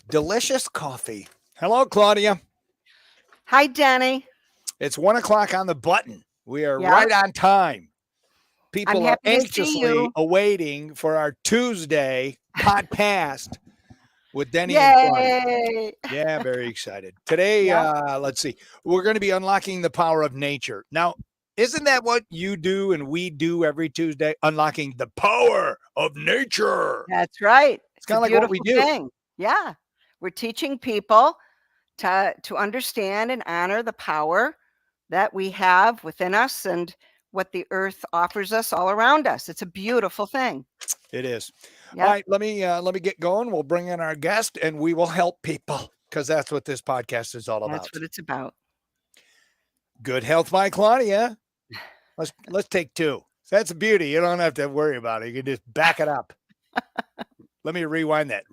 Delicious coffee. Hello, Claudia. Hi, Denny. It's 1:00 on the button. We are Yeah. right on time. I'm People are happy to see anxiously you. awaiting for our Tuesday podcast with Denny and Claudia. Yay. Yeah, very excited. Today, Yeah. let's see. We're going to be unlocking the power of nature. Now, isn't that what you do and we do every Tuesday? Unlocking the power of nature. That's right. It's It's a kind of like what we beautiful do. thing. Yeah. We're teaching people to understand and honor the power that we have within us and what the earth offers us all around us. It's a beautiful thing. It is. All Yeah. right, let me get going. We'll bring in our guest and we will help people because that's what this podcast is all That's about. what it's about. Good health by Claudia. Let's take two. That's a beauty. You don't have to worry about it. You can just back it up. Let me rewind that.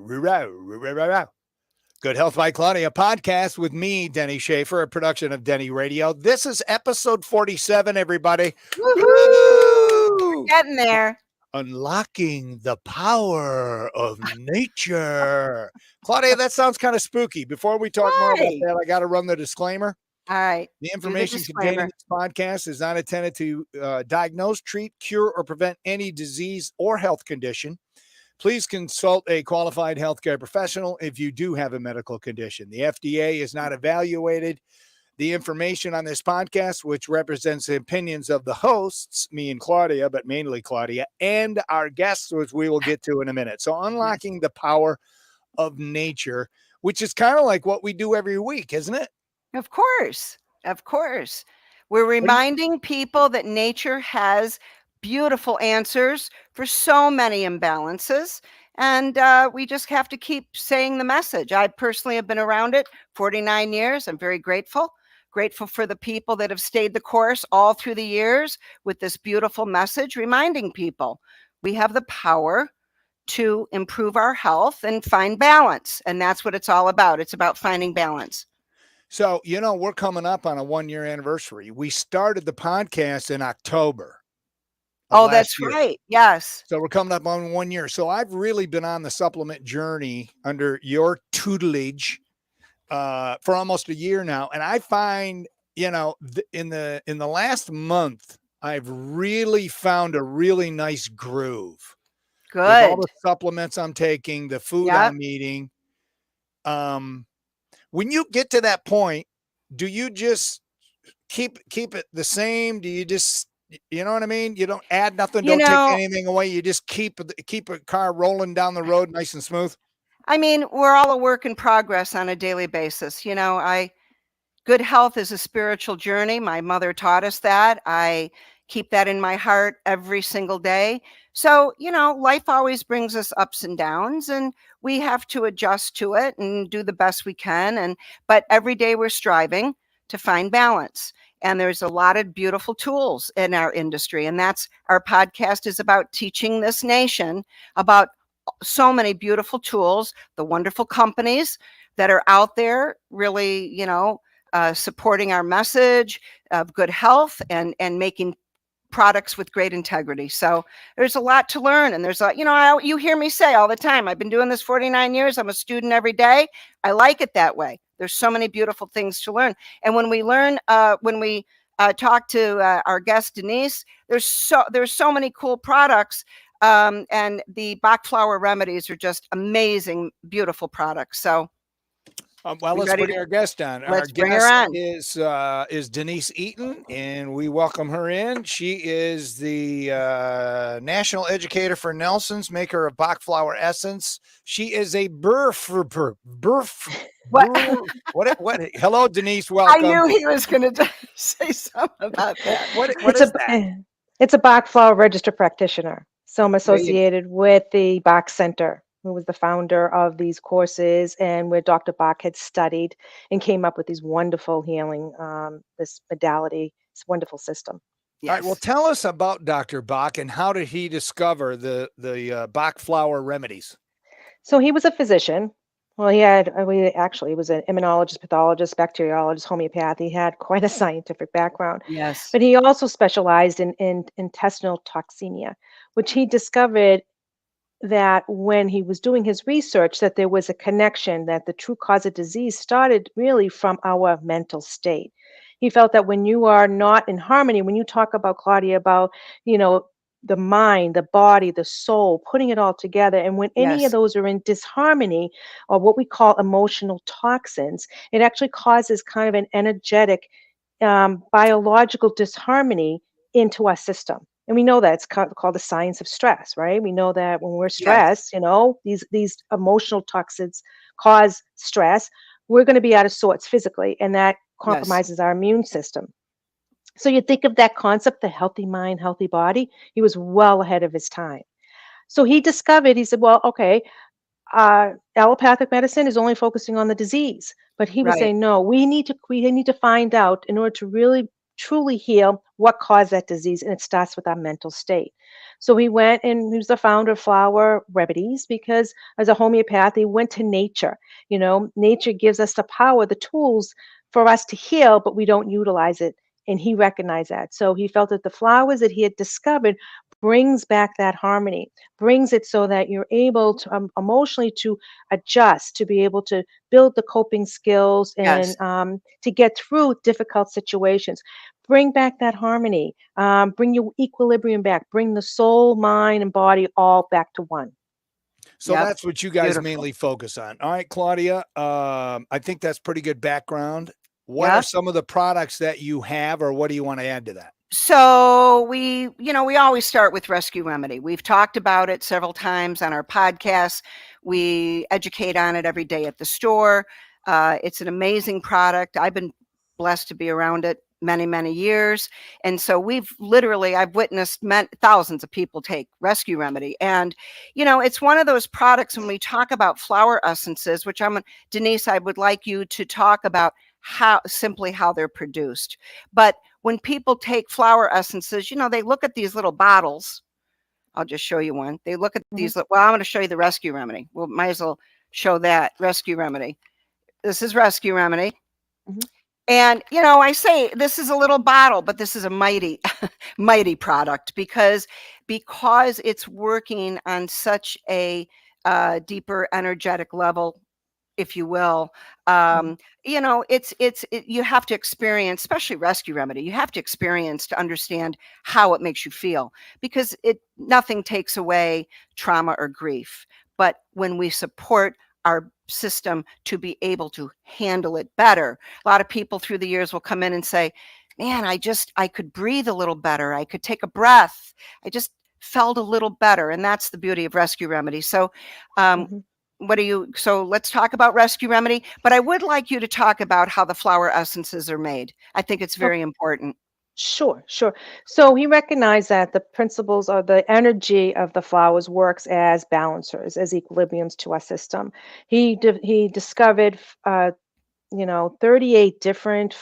Good Health by Claudia podcast with me, Denny Schaefer, a production of Denny Radio. This is episode 47, everybody. Woohoo! We're getting there. Unlocking the power of nature. Claudia, that sounds kind of spooky. Before we talk more about Why? that, I got to run the disclaimer. All right. The Do the information contained in disclaimer. this podcast is not intended to diagnose, treat, cure, or prevent any disease or health condition. Please consult a qualified healthcare professional if you do have a medical condition. The FDA is not evaluated. The information on this podcast, which represents the opinions of the hosts, me and Claudia, but mainly Claudia, and our guests, which we will get to in a minute. So unlocking the power of nature, which is kind of like what we do every week, isn't it? Of course. Of course. We're reminding people that nature has beautiful answers for so many imbalances. And we just have to keep saying the message. I personally have been around it 49 years. I'm very grateful. Grateful for the people that have stayed the course all through the years with this beautiful message, reminding people we have the power to improve our health and find balance. And that's what it's all about. It's about finding balance. So, we're coming up on a 1-year anniversary. We started the podcast in October. Oh, that's right. Yes. So we're coming up on 1 year. So I've really been on the supplement journey under your tutelage for almost a year now. And I find, in the last month, I've really found a really nice groove. With all Good. the supplements I'm taking, the food Yep. I'm eating. When you get to that point, do you just keep it the same? Do you just, you know what I mean? You don't add nothing, You don't take know, anything away. You just keep a car rolling down the road nice and smooth. I mean, we're all a work in progress on a daily basis. Good health is a spiritual journey. My mother taught us that. I keep that in my heart every single day. So, life always brings us ups and downs, and we have to adjust to it and do the best we can. But every day we're striving to find balance. And there's a lot of beautiful tools in our industry. And that's our podcast is about teaching this nation about so many beautiful tools, the wonderful companies that are out there really, supporting our message of good health and making products with great integrity. So there's a lot to learn. And there's you hear me say all the time, I've been doing this 49 years. I'm a student every day. I like it that way. There's so many beautiful things to learn. And when we learn, when we talk to our guest, Denise, there's so many cool products. And the Bach flower remedies are just amazing, beautiful products. So let's bring our guest on. Our bring her on. is Denise Eaton, and we welcome her in. She is the national educator for Nelson's, maker of Bach flower essence. She is a what? Hello, Denise. Welcome. I knew he was going to say something about that. What is that? It's a Bach flower registered practitioner. So I'm associated with the Bach Center, who was the founder of these courses and where Dr. Bach had studied and came up with these wonderful healing, this modality, this wonderful system. Yes. All right. Well, tell us about Dr. Bach and how did he discover the Bach flower remedies? So he was a physician. Well, he was an immunologist, pathologist, bacteriologist, homeopath. He had quite a scientific background. Yes. But he also specialized in intestinal toxemia, which he discovered that when he was doing his research, that there was a connection, that the true cause of disease started really from our mental state. He felt that when you are not in harmony, when you talk about, Claudia, about, you know, the mind, the body, the soul, putting it all together, and when any of Yes. those are in disharmony, or what we call emotional toxins, it actually causes kind of an energetic, biological disharmony into our system. And we know that it's called the science of stress, right? We know that when we're Yes. stressed, you know, these emotional toxins cause stress. We're going to be out of sorts physically, and that Yes. compromises our immune system. So you think of that concept, the healthy mind, healthy body. He was well ahead of his time. So he discovered, he said, well, okay, allopathic medicine is only focusing on the disease, but he was Right. saying no. We need to find out, in order to really truly heal, what caused that disease, and it starts with our mental state. So he went, and he was the founder of Flower Remedies, because as a homeopath, he went to nature. You know, nature gives us the power, the tools for us to heal, but we don't utilize it. And he recognized that. So he felt that the flowers that he had discovered brings back that harmony, brings it so that you're able to, emotionally, to adjust, to be able to build the coping skills, Yes. and to get through difficult situations. Bring back that harmony, bring your equilibrium back, bring the soul, mind, and body all back to one. So Yep. that's what you guys Beautiful. mainly focus on. All right, Claudia. I think that's pretty good background. What are Yep. some of the products that you have, or what do you want to add to that? So we always start with Rescue Remedy. We've talked about it several times on our podcast. We educate on it every day at the store. It's an amazing product. I've been blessed to be around it many, many years. And so I've witnessed thousands of people take Rescue Remedy. And, it's one of those products when we talk about flower essences, which Denise, I would like you to talk about how they're produced. But when people take flower essences, they look at these little bottles. I'll just show you one. They look at Mhm, well, I'm going to show you the Rescue Remedy. Well, might as well show that Rescue Remedy. This is Rescue Remedy. mhm, And, I say this is a little bottle, but this is a mighty, mighty product because it's working on such a deeper energetic level, if you will. mhm, You have to experience, especially Rescue Remedy, you have to experience to understand how it makes you feel, because nothing takes away trauma or grief. But when we support our system to be able to handle it better, a lot of people through the years will come in and say, man, I could breathe a little better. I could take a breath. I just felt a little better. And that's the beauty of Rescue Remedy. So, um, mhm. so let's talk about Rescue Remedy, but I would like you to talk about how the flower essences are made. I think it's very important. Sure, sure. So he recognized that the principles or the energy of the flowers works as balancers, as equilibriums to our system. He discovered, 38 different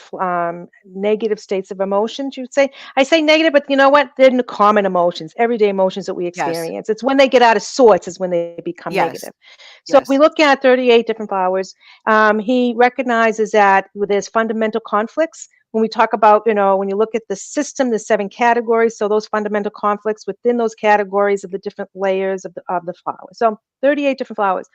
negative states of emotions, you'd say. I say negative, but you know what? They're the common emotions, everyday emotions that we Yes. experience. It's when they get out of sorts is when they become Yes. negative. So we Yes. look at 38 different flowers. He recognizes that there's fundamental conflicts. When we talk about, when you look at the system, the 7 categories, so those fundamental conflicts within those categories of the different layers of the flower. So 38 different flowers.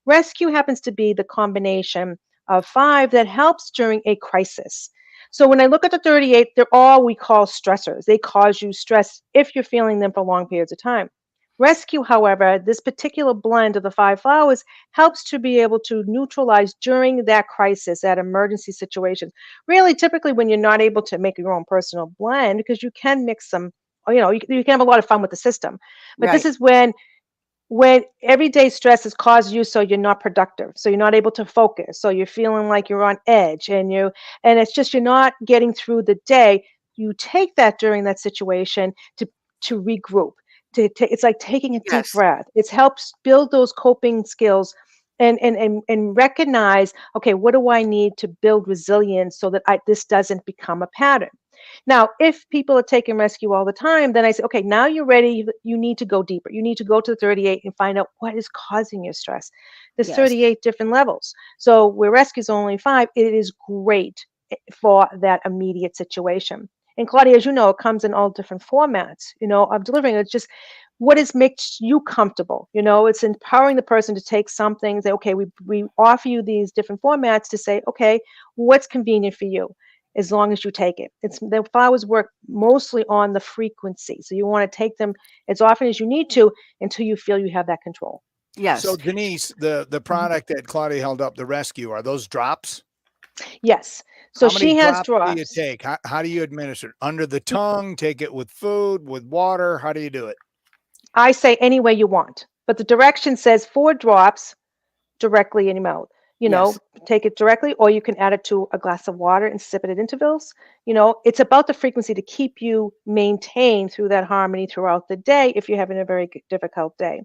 Rescue happens to be the combination of 5 that helps during a crisis. So when I look at the 38, they're all we call stressors. They cause you stress if you're feeling them for long periods of time. Rescue, however, this particular blend of the 5 flowers helps to be able to neutralize during that crisis, that emergency situation. Really, typically when you're not able to make your own personal blend, because you can mix some, you can have a lot of fun with the system. But this Right. is when everyday stress has caused you, so you're not productive, so you're not able to focus, so you're feeling like you're on edge, and it's just you're not getting through the day. You take that during that situation to regroup. It's like taking a deep Yes. breath. It helps build those coping skills, and recognize, okay, what do I need to build resilience so that this doesn't become a pattern. Now, if people are taking rescue all the time, then I say, okay, now you're ready. You need to go deeper. You need to go to the 38 and find out what is causing your stress. There's Yes. 38 different levels. So where rescue is only 5, it is great for that immediate situation. And Claudia, as you know, it comes in all different formats, of delivering. It's just what is makes you comfortable. It's empowering the person to take something, say, okay, we offer you these different formats to say, okay, what's convenient for you, as long as you take it. It's the flowers work mostly on the frequency, so you want to take them as often as you need to until you feel you have that control. So Yes. Denise, the product that Claudia held up, the rescue, are those drops? Yes. So How many she has drops do you drops. take? How do you administer it? Under the tongue? Take it with food, with water? How do you do it? I say any way you want, but the direction says 4 drops directly in your mouth. Yes. Take it directly, or you can add it to a glass of water and sip it at intervals. It's about the frequency to keep you maintained through that harmony throughout the day if you're having a very difficult day.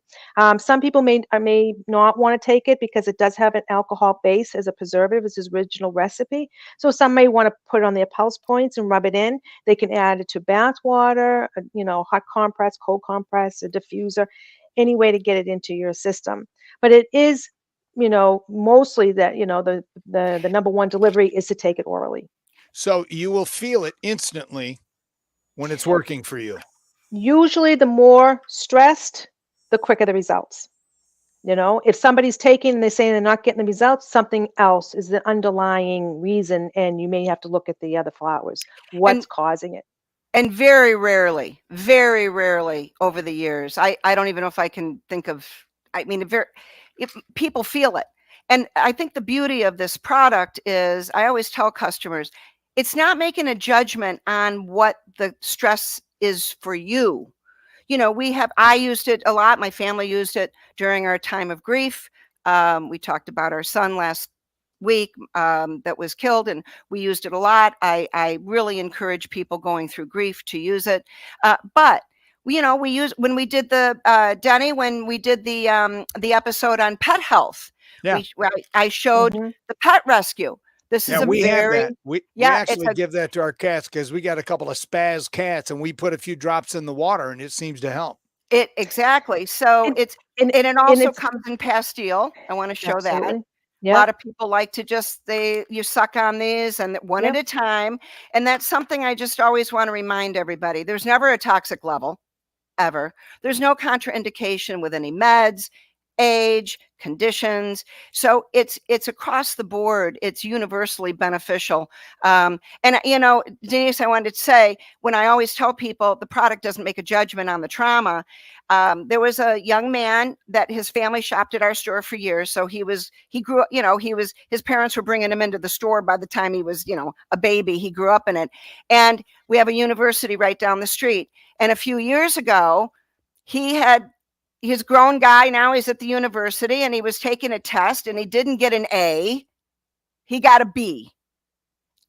Some people may not want to take it because it does have an alcohol base as a preservative. It's his original recipe. So some may want to put it on their pulse points and rub it in. They can add it to bath water, hot compress, cold compress, a diffuser, any way to get it into your system. But it is mostly that, the number one delivery is to take it orally. So you will feel it instantly when it's working for you. Usually the more stressed, the quicker the results. If somebody's taking and they're saying they're not getting the results, something else is the underlying reason, and you may have to look at the other flowers. What's And causing it? and very rarely over the years, I don't even know if I can think of, I mean, if people feel it. And I think the beauty of this product is, I always tell customers, it's not making a judgment on what the stress is for you. I used it a lot. My family used it during our time of grief. We talked about our son last week that was killed, and we used it a lot. I really encourage people going through grief to use it. But we use, when we did the Denny, when we did the episode on pet health, Yeah. I showed Mhm. the pet rescue. This Yeah, is a we have very, that. We yeah, it's actually a give that to our cats because we got a couple of spaz cats, and we put a few drops in the water, and it seems to help. It exactly. So And and it and also it's comes in pastille. I want to show that. absolutely, A yeah, lot of people like to you suck on these and one yeah, at a time. And that's something I just always want to remind everybody. There's never a toxic level, ever. There's no contraindication with any meds, age, conditions. So it's across the board. It's universally beneficial. And Denise, I wanted to say, when I always tell people the product doesn't make a judgment on the trauma, there was a young man that his family shopped at our store for years. So he grew up, his parents were bringing him into the store by the time he was, a baby. He grew up in it. And we have a university right down the street. And a few years ago, he's a grown guy now, he's at the university, and he was taking a test and he didn't get an A, he got a B.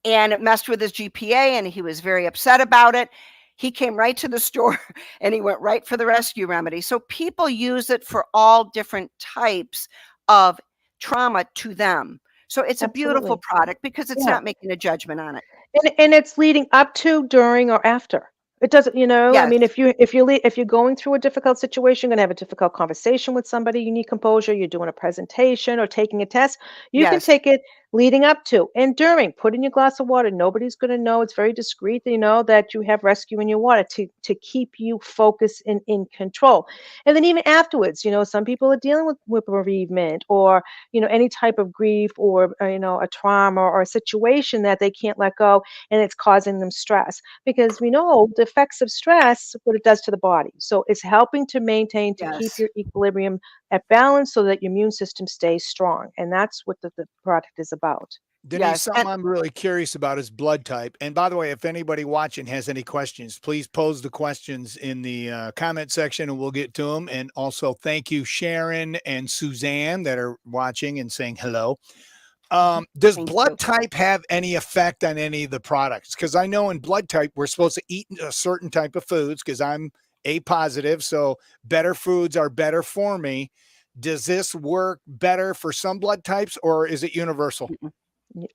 And it messed with his GPA, and he was very upset about it. He came right to the store and he went right for the rescue remedy. So people use it for all different types of trauma to them. So it's a beautiful absolutely, product because it's yeah. not making a judgment on it. And it's leading up to, during, or after. It doesn't, I Yes, mean, if you're going through a difficult situation, going to have a difficult conversation with somebody, you need composure, you're doing a presentation or taking a test, you can yes, take it leading up to and during. Put in your glass of water. Nobody's going to know. It's very discreet, that you have rescue in your water to keep you focused and in control. And then even afterwards, some people are dealing with bereavement, or any type of grief, or a trauma or a situation that they can't let go, and it's causing them stress, because we know the effects of stress, what it does to the body. So it's helping to maintain, to keep yes, your equilibrium at balance so that your immune system stays strong. And that's what the product is about. Denise, yes. something And I'm really curious about is blood type. And by the way, if anybody watching has any questions, please pose the questions in the comment section and we'll get to them. And also, thank you, Sharon and Suzanne, that are watching and saying hello. Does thank blood you. type have any effect on any of the products? Because I know in blood type, we're supposed to eat a certain type of foods because I'm A positive. So better foods are better for me. Does this work better for some blood types, or is it universal? Mm-mm. Y-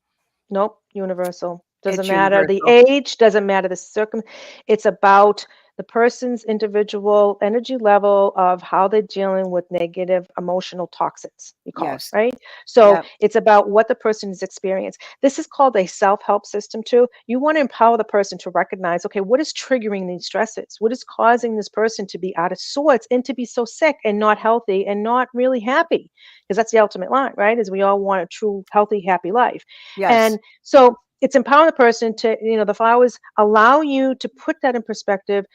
Nope, universal. Doesn't It's matter the universal. age, doesn't matter the circum. It's about the person's individual energy level of how they're dealing with negative emotional toxins, we call it, Yes. right? So Yep. it's about what the person has experienced. This is called a self-help system too. You want to empower the person to recognize, okay, what is triggering these stresses? What is causing this person to be out of sorts and to be so sick and not healthy and not really happy? Because that's the ultimate line, right? Is we all want a true, healthy, happy life. Yes. And so it's empowering the person to, the flowers allow you to put that in perspective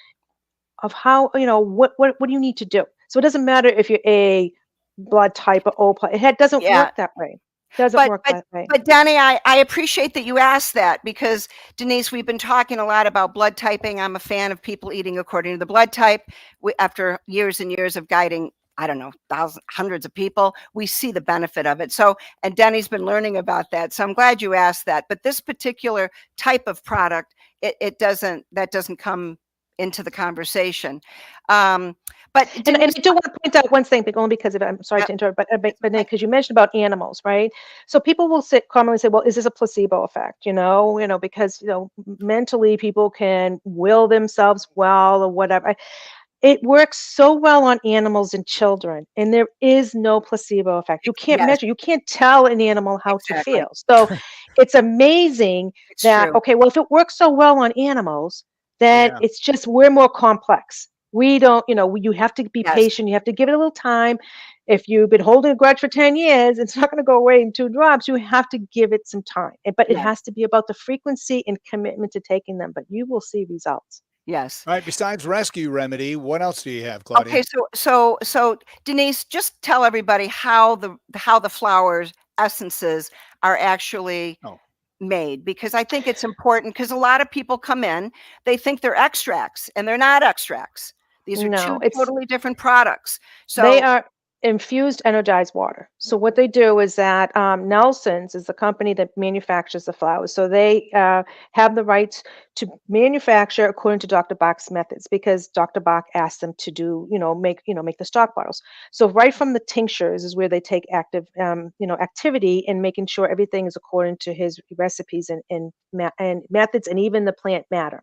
of how, what do you need to do? So it doesn't matter if you're A blood type or O blood. It doesn't Yeah. work that way. Doesn't But work but that way. but Denny, I appreciate that you asked that, because Denise, we've been talking a lot about blood typing. I'm a fan of people eating according to the blood type. After years and years of guiding, I don't know, thousands, hundreds of people, we see the benefit of it. So, and Denny's been learning about that. So I'm glad you asked that. But this particular type of product, it doesn't, that doesn't come into the conversation. But And I Denise, do want to point out one thing, but only because of, I'm sorry yep, to interrupt, but it's okay. because you mentioned about animals, right? So people will commonly say, well, is this a placebo effect? Because mentally people can will themselves well or whatever. It works so well on animals and children, and there is no placebo effect. You can't Yes, measure, you can't tell an animal how to exactly. feel. So it's amazing It's that, true. okay, well, if it works so well on animals, then Yeah. it's just we're more complex. We don't, you have to be Yes, patient, you have to give it a little time. If you've been holding a grudge for 10 years, it's not going to go away in 2 drops. You have to give it some time. But it yes, has to be about the frequency and commitment to taking them. But you will see results. yes. All right. Besides rescue remedy, what else do you have, Claudia? Okay, so Denise, just tell everybody how the flowers essences are actually Oh, made, because I think it's important, because a lot of people come in, they think they're extracts, and they're not extracts. These are two No, it's totally different products. They So, are infused energized water. So what they do is that Nelson's is the company that manufactures the flowers. So they have the rights to manufacture according to Dr. Bach's methods, because Dr. Bach asked them to do, make the stock bottles. So right from the tinctures is where they take active, activity in making sure everything is according to his recipes and methods, and even the plant matter.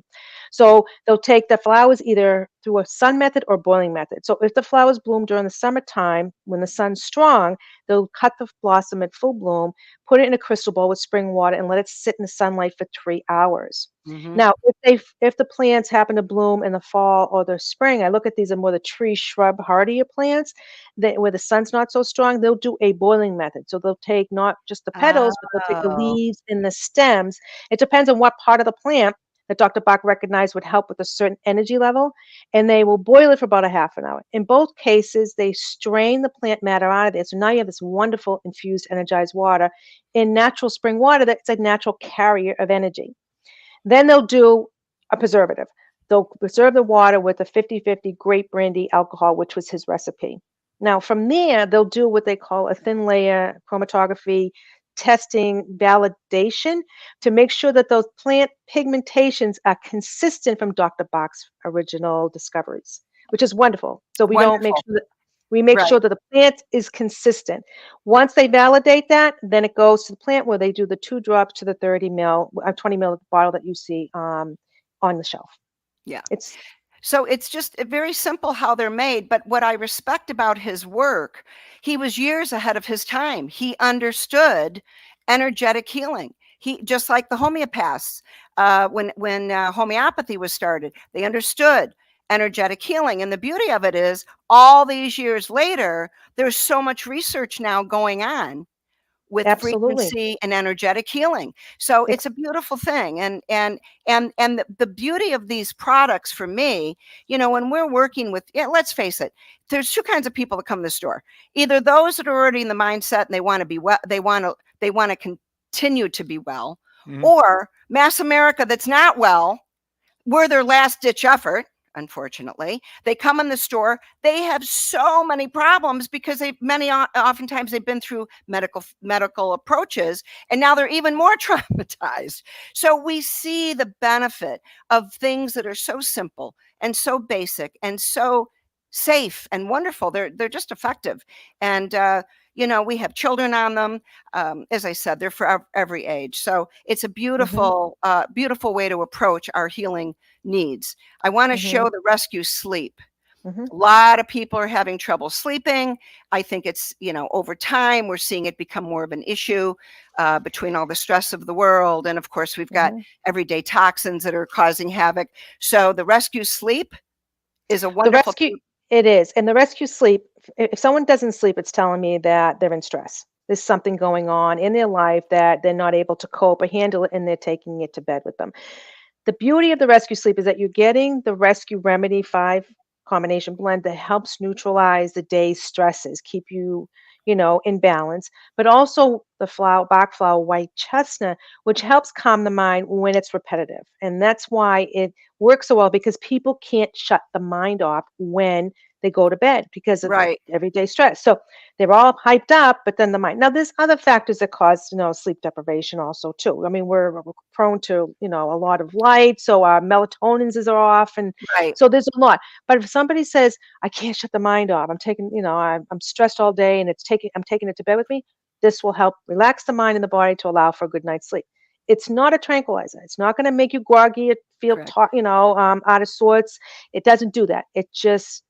So they'll take the flowers either through a sun method or boiling method. So if the flowers bloom during the summertime when the sun's strong, they'll cut the blossom at full bloom, put it in a crystal bowl with spring water, and let it sit in the sunlight for 3 hours. mhm. Now, if the plants happen to bloom in the fall or the spring, I look at these as more the tree, shrub, hardier plants that where the sun's not so strong. They'll do a boiling method. So they'll take not just the petals, but they'll take the Oh, leaves and the stems. It depends on what part of the plant that Dr. Bach recognized would help with a certain energy level, and they will boil it for about a half an hour. In both cases, they strain the plant matter out of there. So now you have this wonderful infused energized water in natural spring water that's a natural carrier of energy. Then they'll do a preservative. They'll preserve the water with a 50-50 grape brandy alcohol, which was his recipe. Now, from there, they'll do what they call a thin layer chromatography testing validation to make sure that those plant pigmentations are consistent from Dr. Bach's original discoveries, which is wonderful. So we don't make wonderful. sure that we make Right. sure that the plant is consistent. Once they validate that, then it goes to the plant where they do the 2 drops to the 30 ml, 20 ml bottle that you see on the shelf. Yeah. It's So it's just very simple how they're made. But what I respect about his work, he was years ahead of his time. He understood energetic healing. He, just like the homeopaths, when homeopathy was started, they understood energetic healing. And the beauty of it is, all these years later, there's so much research now going on with absolutely. frequency and energetic healing. So it's Ex- a beautiful thing. And the beauty of these products for me, when we're working with, yeah, let's face it, there's two kinds of people that come to the store. Either those that are already in the mindset and they want to be well, they want to continue to be well, mhm. or mass America that's not well, we're their last ditch effort. Unfortunately, they come in the store, they have so many problems because oftentimes they've been through medical approaches, and now they're even more traumatized. So we see the benefit of things that are so simple and so basic and so safe and wonderful. They're just effective. And we have children on them. As I said, they're for every age. So it's a Mhm. beautiful way to approach our healing needs. I want to show Mhm. the rescue sleep. Mhm. A lot of people are having trouble sleeping. I think it's, over time, we're seeing it become more of an issue between all the stress of the world. And of course, we've got Mhm. everyday toxins that are causing havoc. So the rescue sleep is a The wonderful rescue, it is, and the rescue sleep. If someone doesn't sleep, it's telling me that they're in stress. There's something going on in their life that they're not able to cope or handle it, and they're taking it to bed with them. The beauty of the rescue sleep is that you're getting the rescue remedy 5 combination blend that helps neutralize the day's stresses, keep you, in balance, but also the Bach flower white chestnut, which helps calm the mind when it's repetitive. And that's why it works so well, because people can't shut the mind off when they go to bed because of right, everyday stress. So they're all hyped up, but then the mind. Now, there's other factors that cause, sleep deprivation also too. I mean, we're prone to, a lot of light, so our melatonins is off, and right, so there's a lot. But if somebody says, "I can't shut the mind off. I'm taking, I'm stressed all day, and I'm taking it to bed with me," this will help relax the mind and the body to allow for a good night's sleep. It's not a tranquilizer. It's not going to make you groggy, feel, correct. out of sorts. It doesn't do that. It just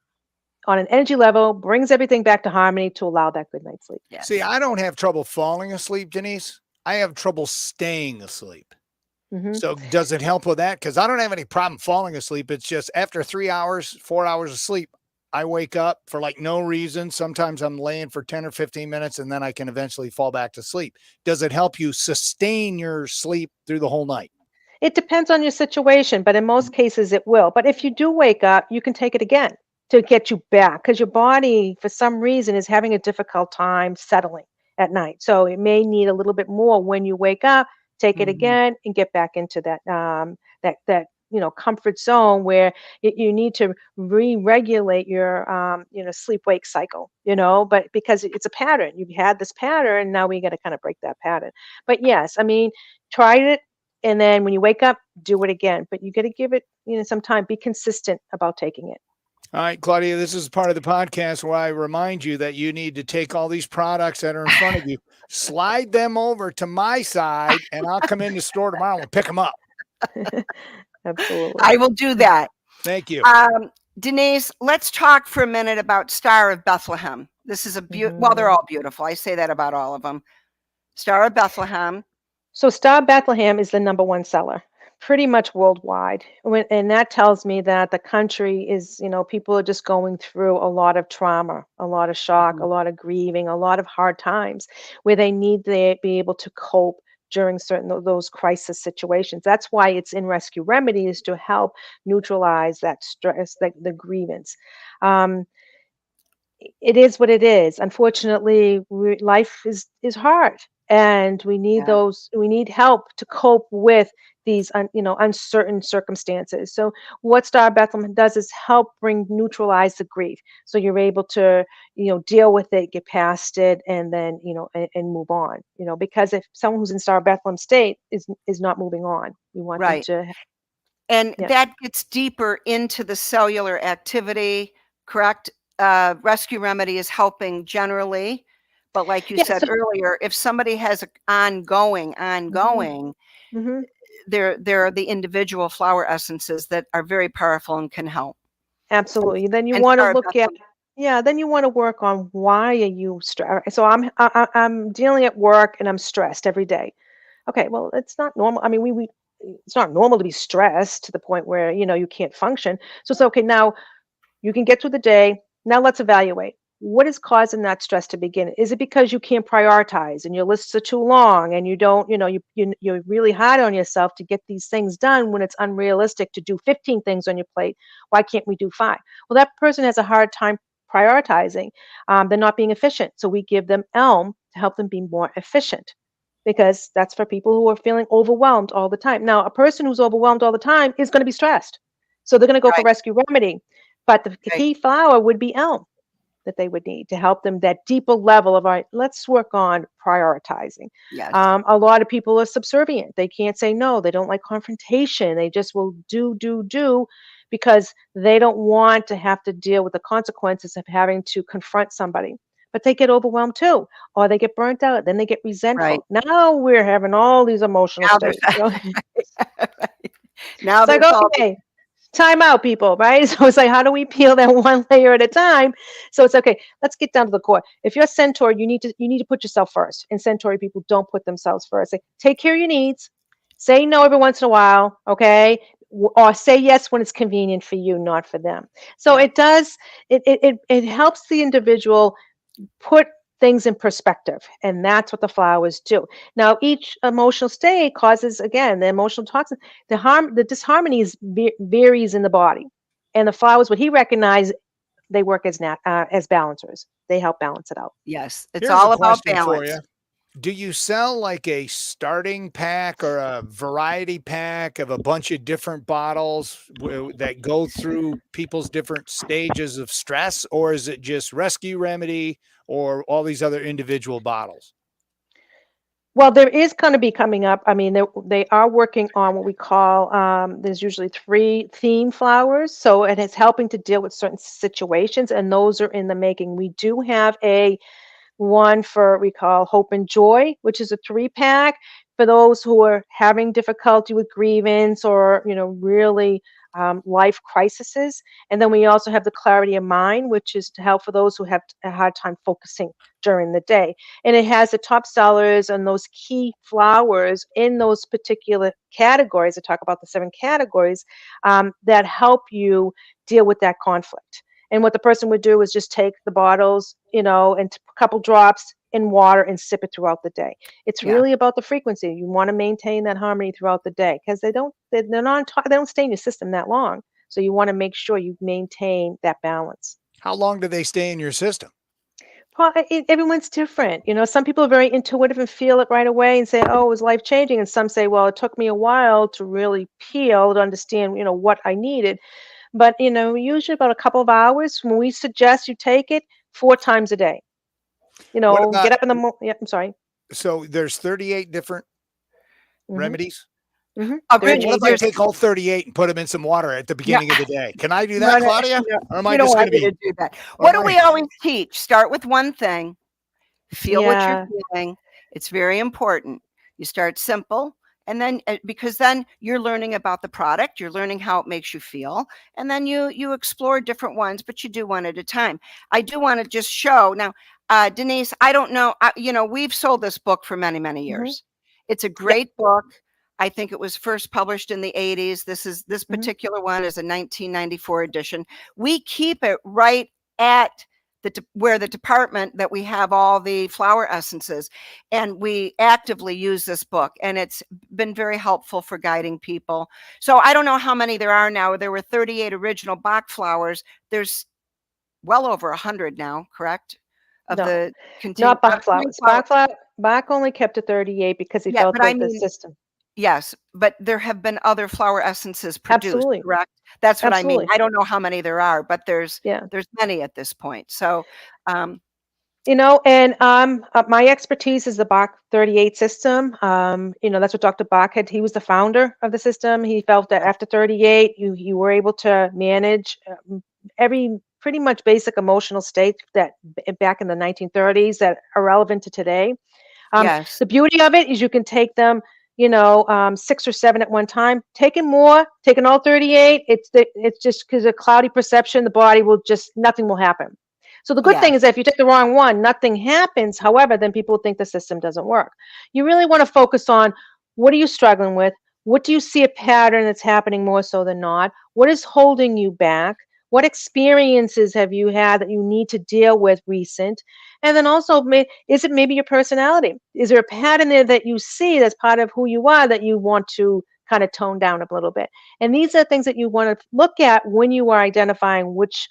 on an energy level, brings everything back to harmony to allow that good night's sleep. See, Yes. I don't have trouble falling asleep, Denise. I have trouble staying asleep. Hmm. So does it help with that? Because I don't have any problem falling asleep. It's just after 3 hours, 4 hours of sleep, I wake up for like no reason. Sometimes I'm laying for 10 or 15 minutes and then I can eventually fall back to sleep. Does it help you sustain your sleep through the whole night? It depends on your situation, but in most cases it will. But if you do wake up, you can take it again to get you back because your body, for some reason, is having a difficult time settling at night. So it may need a little bit more when you wake up. Take it Mhm. again and get back into that comfort zone where you need to re-regulate your sleep wake cycle. But because it's a pattern, you've had this pattern, now we got to kind of break that pattern. But yes, I mean, try it, and then when you wake up, do it again. But you got to give it, some time. Be consistent about taking it. All right, Claudia, this is part of the podcast where I remind you that you need to take all these products that are in front of you, slide them over to my side, and I'll come in the store tomorrow and pick them up. Absolutely. I will do that. Thank you. Denise, let's talk for a minute about Star of Bethlehem. This is well, they're Mhm. all beautiful. I say that about all of them. Star of Bethlehem. So Star Bethlehem is the number one seller, pretty much worldwide. And that tells me that the country is, people are just going through a lot of trauma, a lot of shock, a Mhm. lot of grieving, a lot of hard times where they need to be able to cope during certain of those crisis situations. That's why it's in Rescue Remedies to help neutralize that stress, the grievance. Um, it is what it is. Unfortunately, life is hard, and we need Yeah, those. We need help to cope with these, uncertain circumstances. So, what Star Bethlehem does is help bring neutralize the grief, so you're able to, deal with it, get past it, and then, and move on. Because if someone who's in Star Bethlehem state is not moving on, we want them right. to. And Yeah, that gets deeper into the cellular activity, correct? Rescue Remedy is helping generally, but like you yeah. said So. earlier, if somebody has a ongoing, Hmm. ongoing, Hmm. there are the individual flower essences that are very powerful and can help. And Absolutely. Then you and want to Star of look at, Bethlehem, yeah, then you want to work on why are you stressed. So I'm dealing at work and I'm stressed every day. Okay, well, it's not normal. I mean, we it's not normal to be stressed to the point where, you can't function. So it's okay. Now you can get through the day. Now let's evaluate. What is causing that stress to begin? Is it because you can't prioritize and your lists are too long and you don't, you're really hard on yourself to get these things done when it's unrealistic to do 15 things on your plate? Why can't we do 5? Well, that person has a hard time prioritizing. They're not being efficient. So we give them Elm to help them be more efficient, because that's for people who are feeling overwhelmed all the time. Now, a person who's overwhelmed all the time is going to be stressed. So they're going to go for right, Rescue Remedy. But the right. key flower would be Elm that they would need to help them that deeper level of, all right, let's work on prioritizing. Yes, A lot of people are subservient. They can't say no. They don't like confrontation. They just will do because they don't want to have to deal with the consequences of having to confront somebody. but they get overwhelmed too, or they get burnt out, then they get Right. resentful. Now we're having all these emotional Now there's states. now It's like, there's all the okay, time out, people, right? So it's like, how do we peel that one layer at a time? So it's okay. Let's get down to the core. If you're a centaur, you need to put yourself first. And centauri people don't put themselves first. They take care of your needs. Say no every once in a while, okay? Or say yes when it's convenient for you, not for them. So yeah. it does. It helps the individual put things in perspective, and that's what the flowers do. Now each emotional state causes, again, the emotional toxin, the disharmonies varies in the body, and the flowers, what he recognized, they work as balancers. They help balance it out. Yes. It's Here's a all about question for balance. you. Do you sell like a starting pack or a variety pack of a bunch of different bottles that go through people's different stages of stress, or is it just rescue remedy or all these other individual bottles? Well, there is going to be coming up. I mean, they are working on what we call, there's usually 3 theme flowers. So it is helping to deal with certain situations, and those are in the making. We do have one for we call Hope and Joy, which is a 3-pack for those who are having difficulty with grievance or, really life crises. And then we also have the Clarity of Mind, which is to help for those who have a hard time focusing during the day. And it has the top sellers and those key flowers in those particular categories. I talk about the 7 categories that help you deal with that conflict. And what the person would do is just take the bottles, and a couple drops in water and sip it throughout the day. It's Yeah. really about the frequency. You want to maintain that harmony throughout the day because they don't stay in your system that long. So you want to make sure you maintain that balance. How long do they stay in your system? Well, everyone's different. Some people are very intuitive and feel it right away and say, "Oh, it was life changing," and some say, "Well, it took me a while to really peel to understand, what I needed." But, usually about a couple of hours. When we suggest you take it 4 times a day. What about, Get up in the yeah, I'm sorry. so there's 38 different Mhm. remedies? Mhm. Oh, good. What Well, if I There's take all 38 and put them in some water at the no, beginning of the day? Can I do no, that, no, Claudia? no, Or am I you don't just going want to me to be, do that. or What am do I? we always teach? Start with one thing. Feel what you're Yeah. feeling. It's very important. You start simple, and then because then you're learning about the product, you're learning how it makes you feel, and then you explore different ones, but you do one at a time. I do want to just show now, Denise. I don't know. We've sold this book for many, many Mhm. years. It's a Yep. great book. I think it was first published in the 80s. This Mhm. particular one is a 1994 edition. We keep it right at where the department that we have all the flower essences, and we actively use this book, and it's been very helpful for guiding people. So I don't know how many there are now. There were 38 original Bach flowers. There's well over 100 now, correct? Of No, the not Bach continuing flowers. flower. Bach only kept to 38 because he Yeah, felt but I that the mean, system. yes, but there have been other flower essences produced, Absolutely. correct? That's what I mean. Absolutely. I don't know how many there are, but Yeah. there's many at this point. So, um, And my expertise is the Bach 38 system. That's what Dr. Bach had. He was the founder of the system. He felt that after 38, you were able to manage every pretty much basic emotional state that back in the 1930s that are relevant to today. yes, The beauty of it is you can take them, 6 or 7 at one time. Taking all 38, it's just because of cloudy perception, the body will just nothing will happen. So the good yeah, thing is that if you take the wrong one, nothing happens. However, then people think the system doesn't work. You really want to focus on what are you struggling with? What do you see a pattern that's happening more so than not? What is holding you back? What experiences have you had that you need to deal with recent? And then also, is it maybe your personality? Is there a pattern there that you see that's part of who you are that you want to kind of tone down a little bit? And these are things that you want to look at when you are identifying which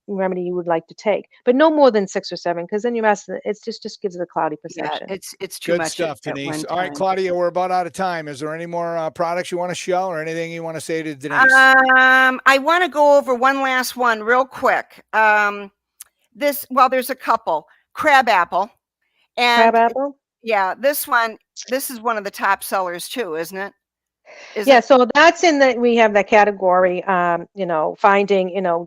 remedy you would like to take, but no more than 6 or 7, because then you ask, just gives it a cloudy yeah, perception. it's too Good much stuff, at Denise. one All right, time. Claudia, we're about out of time. Is there any more products you want to show or anything you want to say to Denise? I want to go over one last one real quick. There's a couple. Crab apple, and Crabapple. yeah, this is one of the top sellers too, isn't it? Is Yeah, it? so that's we have that category, finding,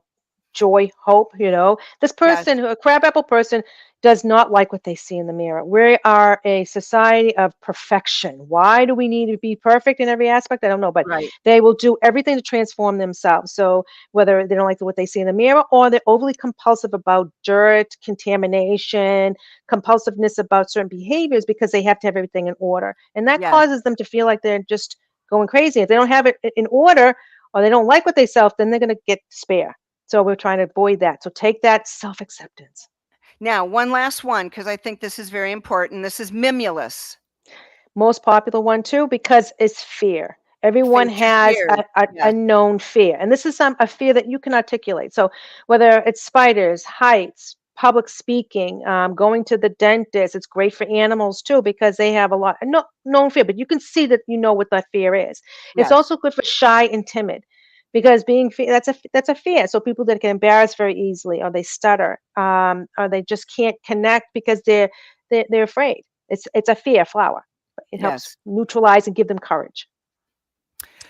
joy, hope. This Yes. person, a crabapple person, does not like what they see in the mirror. We are a society of perfection. Why do we need to be perfect in every aspect? I don't know, but Right. they will do everything to transform themselves. So whether they don't like what they see in the mirror, or they're overly compulsive about dirt, contamination, compulsiveness about certain behaviors because they have to have everything in order. And that Yes. causes them to feel like they're just going crazy. If they don't have it in order, or they don't like what they self, then they're going to get despair. So we're trying to avoid that. So take that self-acceptance. Now, one last one, because I think this is very important. This is Mimulus. Most popular one too, because it's fear. Everyone Face your has fears. a Yes. known fear, and this is a fear that you can articulate. So whether it's spiders, heights, public speaking, going to the dentist, it's great for animals too because they have a lot no known fear, but you can see that you know what that fear is. It's Yes. also good for shy and timid because being that's a fear. So people that get embarrassed very easily, or they stutter, or they just can't connect because they're afraid. It's a fear flower. It helps Yes. neutralize and give them courage.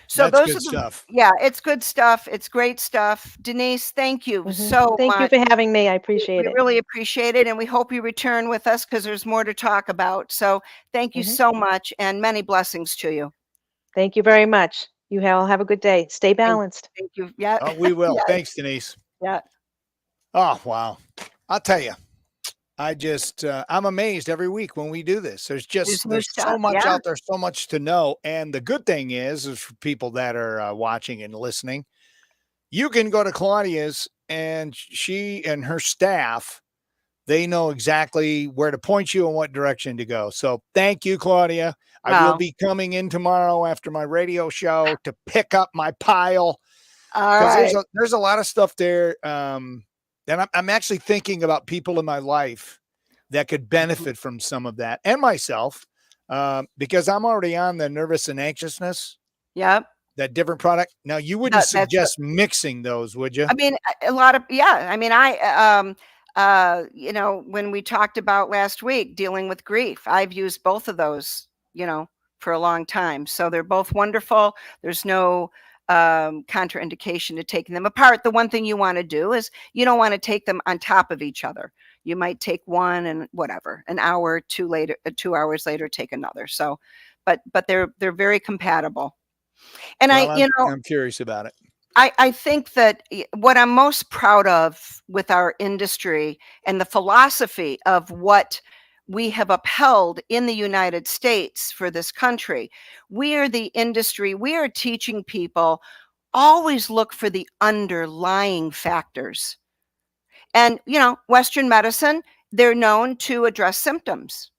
So That's those good are the, stuff. yeah, it's good stuff. It's great stuff. Denise, thank you so Thank you much. for having me. I We appreciate it. really appreciate it, and we hope you return with us because there's more to talk about. So thank you hmm so much, and many blessings to you. Thank you very much. You all have a good day. Stay Thank, balanced. thank you. Yeah. Oh, we will. Yes. Thanks, Denise. Yeah. Oh, wow. I'll tell you, I'm amazed every week when we do this. There's new There's so stuff. much Yeah. out there, so much to know. And the good thing is for people that are watching and listening, you can go to Claudia's and she and her staff, they know exactly where to point you and what direction to go. So thank you, Claudia. I will Well, be coming in tomorrow after my radio show to pick up my pile all because right. there's a lot of stuff there. And I'm actually thinking about people in my life that could Mhm. benefit from some of that, and myself, because I'm already on the nervous and anxiousness, Yep. that different product. Now, you wouldn't That's the, suggest mixing those, would you? I mean, a lot of, yeah. I mean, when we talked about last week dealing with grief, I've used both of those, for a long time. So they're both wonderful. There's no contraindication to taking them apart. The one thing you want to do is you don't want to take them on top of each other. You might take one and whatever, an hour or two later, 2 hours later, take another. So, but they're very compatible. And Well, I'm curious about it. I think that what I'm most proud of with our industry and the philosophy of what we have upheld in the United States for this country, we are the industry, we are teaching people always look for the underlying factors. And, Western medicine, they're known to address symptoms,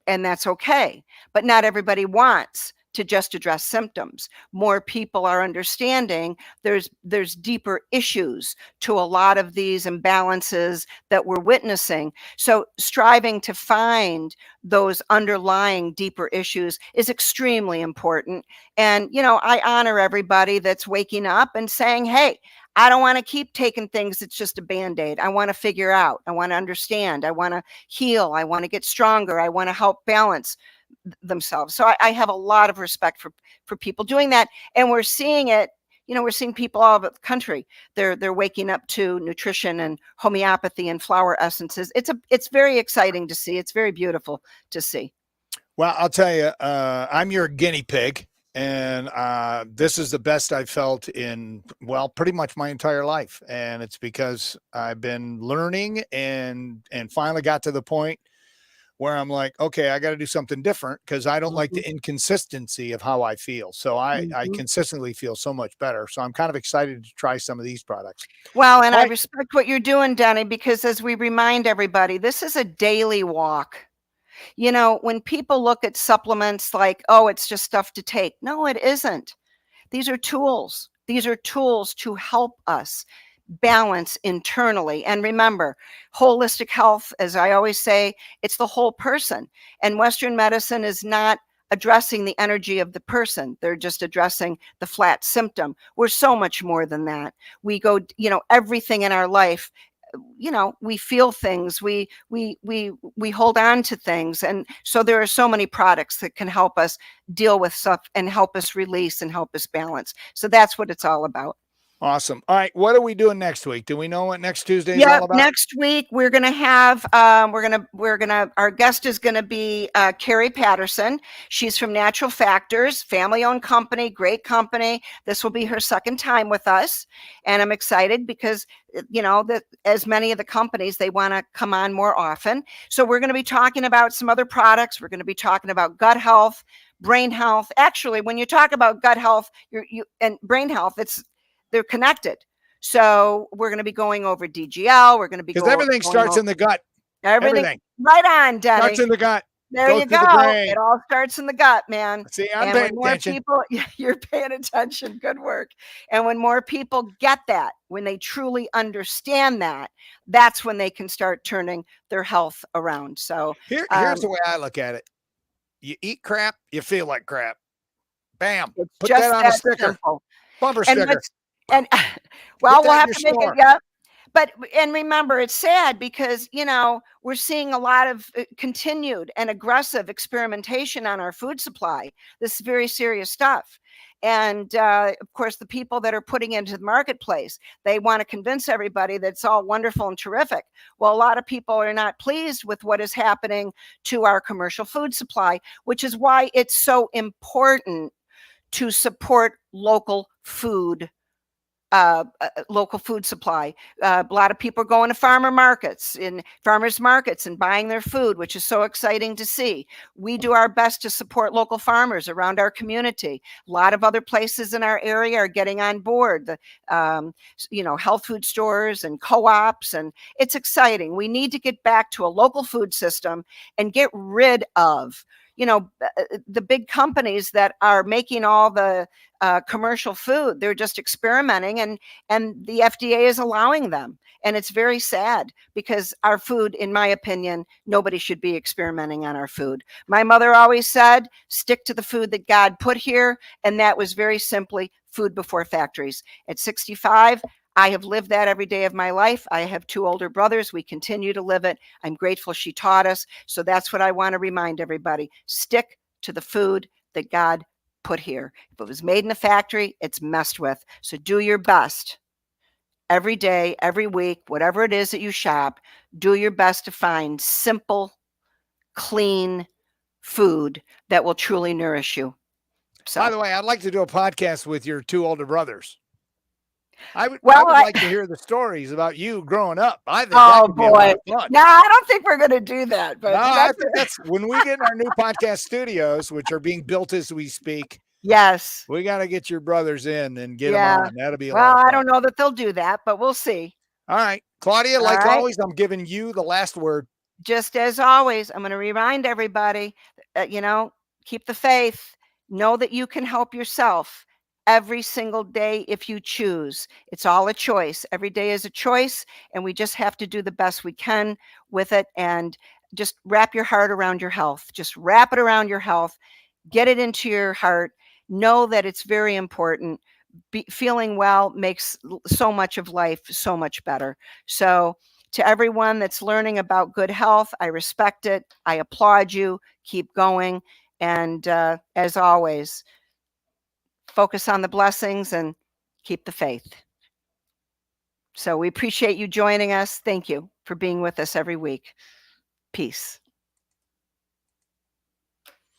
and that's okay. But not everybody wants to just address symptoms. More people are understanding there's deeper issues to a lot of these imbalances that we're witnessing. So striving to find those underlying deeper issues is extremely important. And, I honor everybody that's waking up and saying, hey, I don't want to keep taking things. It's just a band-aid. I want to figure out. I want to understand. I want to heal. I want to get stronger. I want to help balance themselves. So I have a lot of respect for people doing that. And we're seeing it, we're seeing people all over the country. They're waking up to nutrition and homeopathy and flower essences. It's very exciting to see. It's very beautiful to see. Well, I'll tell you, I'm your guinea pig, and this is the best I've felt in, well, pretty much my entire life. And it's because I've been learning and finally got to the point where I'm like, okay, I got to do something different because I don't like Mhm, the inconsistency of how I feel. So I mhm. consistently feel so much better. So I'm kind of excited to try some of these products. Well, and All I right. respect what you're doing, Denny, because as we remind everybody, this is a daily walk. When people look at supplements like, oh, it's just stuff to take. No, it isn't. These are tools. These are tools to help us balance internally. And remember, holistic health, as I always say, it's the whole person. And Western medicine is not addressing the energy of the person. They're just addressing the flat symptom. We're so much more than that. We go, everything in our life, we feel things, we hold on to things. And so there are so many products that can help us deal with stuff and help us release and help us balance. So that's what it's all about. Awesome. All right. What are we doing next week? Do we know what next Tuesday is Yeah, all about? next week we're gonna have our guest is gonna be Carrie Patterson. She's from Natural Factors, family-owned company, great company. This will be her second time with us, and I'm excited because as many of the companies, they want to come on more often. So we're going to be talking about some other products. We're going to be talking about gut health, brain health. Actually, when you talk about gut health, and brain health, they're connected. So we're going to be going over DGL. We're going to be Because everything starts in the gut. everything. Right on, Denny. Starts in the gut. There Goes you to the go. brain. It all starts in the gut, man. See, I'm And when paying more attention. people, you're paying attention. Good work. And when more people get that, when they truly understand that, that's when they can start turning their health around. So here's the way I look at it. You eat crap, you feel like crap. Bam. it's Put just that on a that sticker. simple. Bumper And sticker. well, Put we'll that in have your to make store. it. Yeah. But remember, it's sad because we're seeing a lot of continued and aggressive experimentation on our food supply. This is very serious stuff. And of course, the people that are putting it into the marketplace, they want to convince everybody that it's all wonderful and terrific. Well, a lot of people are not pleased with what is happening to our commercial food supply, which is why it's so important to support local food supply. A lot of people are going to farmers markets and buying their food, which is so exciting to see. We do our best to support local farmers around our community. A lot of other places in our area are getting on board, the health food stores and co-ops, and it's exciting. We need to get back to a local food system and get rid of the big companies that are making all the commercial food. They're just experimenting, and the FDA is allowing them. And it's very sad because our food, in my opinion, nobody should be experimenting on our food. My mother always said, stick to the food that God put here. And that was very simply food before factories. At 65, I have lived that every day of my life. I have 2 older brothers. We continue to live it. I'm grateful she taught us. So that's what I want to remind everybody. Stick to the food that God put here. If it was made in a factory, it's messed with. So do your best every day, every week, whatever it is that you shop, do your best to find simple, clean food that will truly nourish you. So, by the way, I'd like to do a podcast with your 2 older brothers. I would like to hear the stories about you growing up. I think that could be a lot of fun. No, I don't think we're going to do that. But no, I think that's when we get in our new podcast studios, which are being built as we speak. Yes. We got to get your brothers in and get them on. That'll be a lot of fun. I don't know that they'll do that, but we'll see. All right. Claudia, like always, I'm giving you the last word. Just as always, I'm going to remind everybody that, keep the faith. Know that you can help yourself every single day if you choose. It's all a choice. Every day is a choice, and we just have to do the best we can with it. And just wrap your heart around your health. Just wrap it around your health. Get it into your heart. Know that it's very important. Feeling well makes so much of life so much better. So to everyone that's learning about good health, I respect it. I applaud you. Keep going. And as always, focus on the blessings and keep the faith. So we appreciate you joining us. Thank you for being with us every week. Peace.